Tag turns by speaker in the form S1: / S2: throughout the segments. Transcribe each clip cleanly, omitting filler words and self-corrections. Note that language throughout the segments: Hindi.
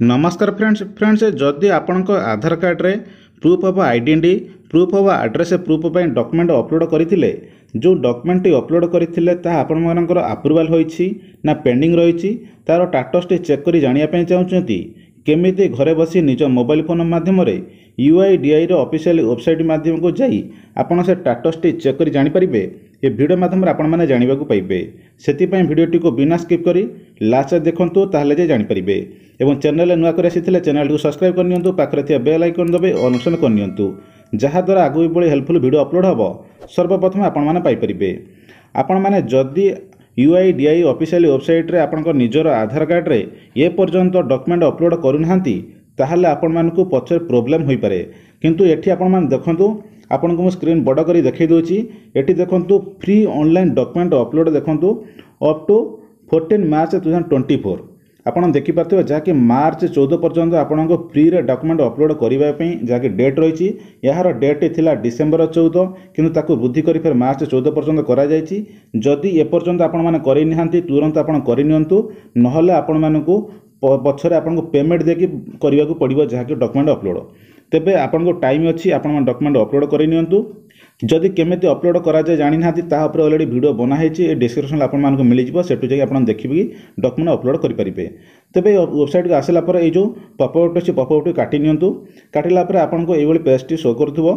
S1: नमस्कार फ्रेंड्स जदि आपण आधार कार्ड रे proof of identity proof of address proof document upload करथिले जो डॉक्यूमेंट अपलोड करथिले ता आपण मानकर अप्रूवल होईछि ना पेंडिंग रहिछि तार स्टेटस चेक करी जानिया पय चाहुचंती केमिति घरे बसी निज मोबाइल फोन माध्यम रे UIDAI रो ऑफिशियल वेबसाइट माध्यम को जाई आपण से स्टेटस चेक करी जानि परिबे। ये वीडियो माध्यम आपण माने जानिबा को पाइबे सेति पय वीडियोटी को बिना स्किप करी लास्ट देखंतु ताहले जे जानि परिबे एवं चैनल नुआ कर आसीथिले चैनल को सब्सक्राइब करनियंतु पाखरे थिया बेल आइकन दबे ऑप्शन करनियंतु जहा द्वारा आगु बळे हेल्पफुल वीडियो अपलोड हबो सर्वप्रथम आपण माने पाइ परिबे। आपण माने जदि UIDAI ऑफिशियल वेबसाइट रे आपनकर निजर आधार कार्ड रे ए पर्यंत डॉक्यूमेंट अपलोड करूनाहांती ताहले आपण मानकु पछे प्रॉब्लम होई पारे किंतु एठी आपण मान देखंतु आपण को स्क्रीन बड़ करी देखै दोची एठी देखंतु फ्री ऑनलाइन डॉक्यूमेंट अपलोड देखंतु अप टू 14 मार्च 2024 आपण देखि पारथिबे जाके मार्च 14 पर्यंत आपण को फ्री रे डॉक्यूमेंट अपलोड करिबा पई जाके डेट रहिछि यार डेट थिला डिसेंबर 14 किंतु ताकू वृद्धि करी फिर मार्च 14 पर्यंत करा जायछि। जदि ए पर्यंत आपण माने करि निहांती तुरंत आपण करि नियंतु नहले आपण मानकु पछरे आपण को पेमेंट देकी करिवा को पड़िबो जाके डॉक्यूमेंट अपलोड तेबे आपण को टाइम अछि आपण डॉक्यूमेंट अपलोड करि नियंतु। जदि केमिति अपलोड करा जाय जानि नाथि ता ऊपर ऑलरेडी वीडियो बना हेछि ए डिस्क्रिप्शन आपण मान को मिलि जिवो सेटु जाय आपण देखिबि डॉक्यूमेंट अपलोड करि परिबे। तेबे वेबसाइट को आसला पर ए जो पॉपअप अछि पॉपअप काटि नियंतु काटिला पर आपण को एबोली पेज शो करथुबो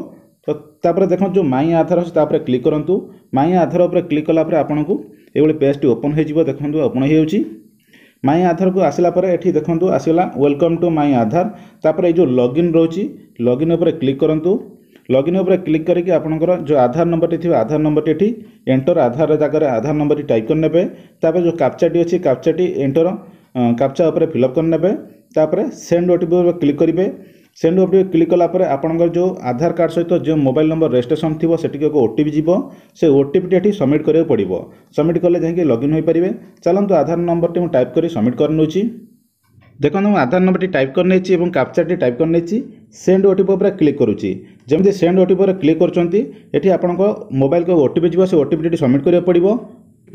S1: तो तापर देखो जो माई आधार अछि तापर क्लिक करंतु माई आधार ऊपर क्लिक कला पर आपण को एबोली पेज ओपन हे जिवो देखंतु ओपन हे होछि माई आधार को आसला पर एठी देखंतु आसीला वेलकम टू माई आधार तापर ए जो लॉगिन रोची लॉगिन ऊपर क्लिक करंतु लॉगिन ऊपर क्लिक करके आपनकर जो आधार नंबर टी थिबा आधार नंबर टी एठी एंटर आधार जगह आधार नंबर टी टाइप कर नेबे तापर जो कैप्चा टी अछि कैप्चा टी एंटर कैप्चा ऊपर फिल अप कर नेबे तापर सेंड ओटीपी ऊपर क्लिक करिवे सेंड ओटीपी क्लिक कला पर आपनकर जो आधार कार्ड सहित जो मोबाइल नंबर रजिस्ट्रेशन थिबो सेठी को ओटीपी जीवो से ओटीपी टी एठी सबमिट करियो पड़िबो सबमिट करले जाके लॉगिन होई परिबे। चलंतु आधार नंबर टी मु टाइप करी सबमिट कर नउची देखो मु आधार नंबर टी टाइप कर नेछि एवं कैप्चा टी टाइप कर नेछि सेंड ओटीपी ऊपर क्लिक करूची जेमति सेंड ओटीपी ऊपर क्लिक करचंती एठी आपनको मोबाइल को ओटीपी जीवो से ओटीपी टी सबमिट करियो पड़िबो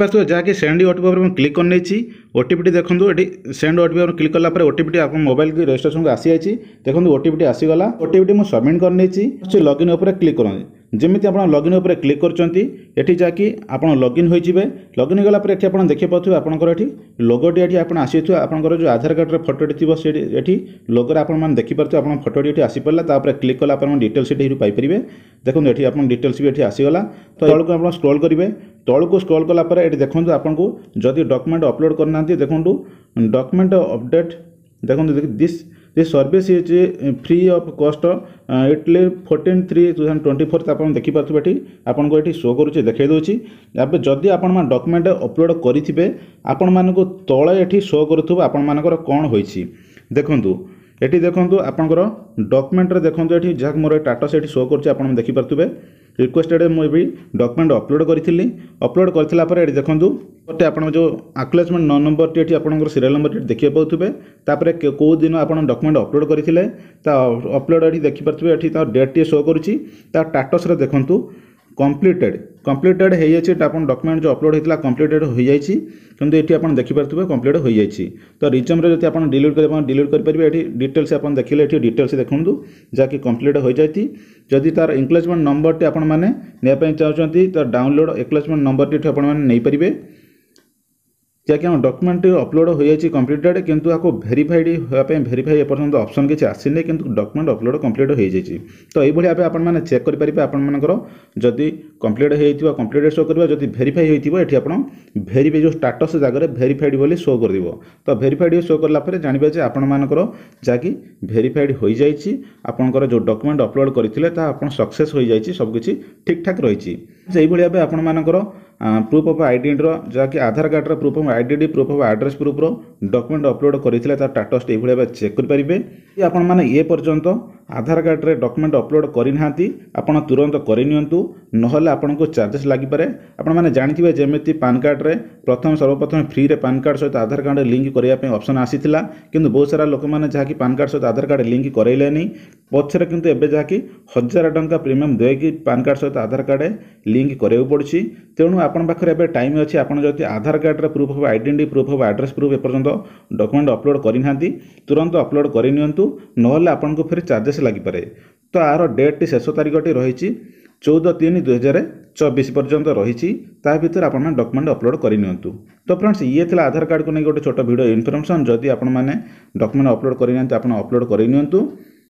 S1: तो जाके सेंड ओटीपी ऊपर क्लिक कर नेछि ओटीपी टी देखंतु एठी सेंड ओटीपी ऊपर क्लिक करला पर ओटीपी टी आपन मोबाइल की रजिस्ट्रेशन को आसी आइछि देखंतु ओटीपी टी आसी गला ओटीपी टी मु सबमिट कर नेछि से लॉगिन ऊपर क्लिक करन जेमिति आपण लॉगिन ऊपर क्लिक करचंती एठी जाकी आपण लॉगिन होई जिवे लॉगिन गला पर एठी आपण देखि पाथु आपनकर एठी लोगो टी एठी आपण आसीथु आपनकर जो आधार कार्ड रे फोटो टी थिबो से एठी लोगो रे आपण मान देखि पारथु आपण फोटो टी एठी आसी पड़ला ता ऊपर क्लिक कला आपण डिटेल्स एठी पाई परिबे देखो एठी आपण डिटेल्स भी एठी आसी गला तो तळको आपण स्क्रॉल करिवे तळको स्क्रॉल कला पर एठी देखंतु आपनको जदि डॉक्यूमेंट अपलोड करनांती देखंतु डॉक्यूमेंट अपडेट देखंतु this service is free of cost Italy 14/3/2024 आपण देखि पाथु बेठी आपण को एठी शो करूची देखाइ दोची अब जदि आपण मान डॉक्यूमेंट अपलोड करिथिबे आपण मान को तळे एठी शो करूथबो आपण मानकर कोन होईची देखंतु एठी देखंतु आपनकर डॉक्यूमेंट रे देखंतु एठी जाक मोर स्टेटस एठी शो करची आपण देखि पारथुबे रिक्वेस्टेड मु भी डॉक्यूमेंट अपलोड करथिली अपलोड करथिला पर एठी देखंतु ओटे आपण जो एक्नॉलेजमेंट नंबर टी एठी आपनकर सीरियल नंबर टी देखि पाउथुबे तापर को दिन आपण डॉक्यूमेंट अपलोड करथिले ता अपलोड एठी देखि पारथुबे एठी ता डेट टी शो करूची ता स्टेटस रे देखंतु कंप्लीटेड हो जाइए अपन डॉक्यूमेंट जो अपलोड होता कंप्लीटेड हो जाइए किंतु ये आप देखिपे कंप्लीट हो जाइए तो रिज्यूम रे जब आप डिलीट करेंगे ये डिटेल्स आप देखिले ये डिटेल्स देखूँ जहाँकि कंप्लीट हो जाती जदि तार एक्नॉलेजमेंट नंबर टी आपण मैंने नापी चाहते तो डाउनलोड एक्नॉलेजमेंट नंबर टी आप नहीं पारे जहाँकि आम डॉक्यूमेंट अपलोड हो जाए कंप्लीटेड किंतु आपको वेरीफाइड होगापी वेरीफाई एपर्यंत ऑप्शन किसी आसनी किंतु डॉक्यूमेंट अपलोड कंप्लीट हो जाए तो यही भाव आप चेक करेंगे आपर जदि कंप्लीट हो कंप्लीटेड शो कर जब वेरीफाई होती आप वेरीफाई जो स्टेटस जगह वेरीफाइड बोली शो कर तो वेरीफाइड शो कलापर जानवे जे आपर जहाँकि वेरीफाइड हो जाए आपंकर जो डॉक्यूमेंट अपलोड करते सक्सेस हो जाए सबकिछि ठीक ठाक रही से भाव आपर प्रूफ ऑफ आइडेंटिटी जहाँकि आधार कार्ड रो proof of identity proof of address proof रो डॉक्यूमेंट अपलोड करथिले ता स्टेटस ये भाव चेक करेंगे आपण मैंने ये पर्यंत आधार कार्ड रे डॉक्यूमेंट अपलोड करना आपण तुरंत करनियंतु नहले आपनको चार्जेस लागि पारे। आपण माने जानिथिबे जेमिति पैन कार्ड रे प्रथम सर्वप्रथम फ्री रे पैन कार्ड सहित आधार कार्ड लिंक करिया पे ऑप्शन आसीथिला, किंतु बहुत सारा लोक माने जाकी पैन कार्ड सहित आधार कार्ड लिंक करैलेनी पछरे, किंतु एबे जाकी 1000 टंका प्रीमियम देकी पैन कार्ड सहित आधार कार्ड लिंक करेउ पड़छि। तेणु आपण पाखरे एबे टाइम अछि, आपण जति आधार कार्ड रे proof of identity proof of address proof एपर्यंत डॉक्यूमेंट अपलोड करिनांती तुरंत अपलोड करनियंतु नहले आपनको फिर चार्जेस लागि पारे। तो आर डेट शेष तारीखटी रही 14/3/2024 पर्यंत रही, ता भीतर आपण डॉक्यूमेंट अपलोड करनियंतु। तो फ्रेंड्स ये थिला आधार कार्ड को नहीं गोटे छोट वीडियो इन्फॉर्मेशन। जदि आपण माने डॉक्यूमेंट अपलोड करनियंतु आपण अपलोड करनियंतु।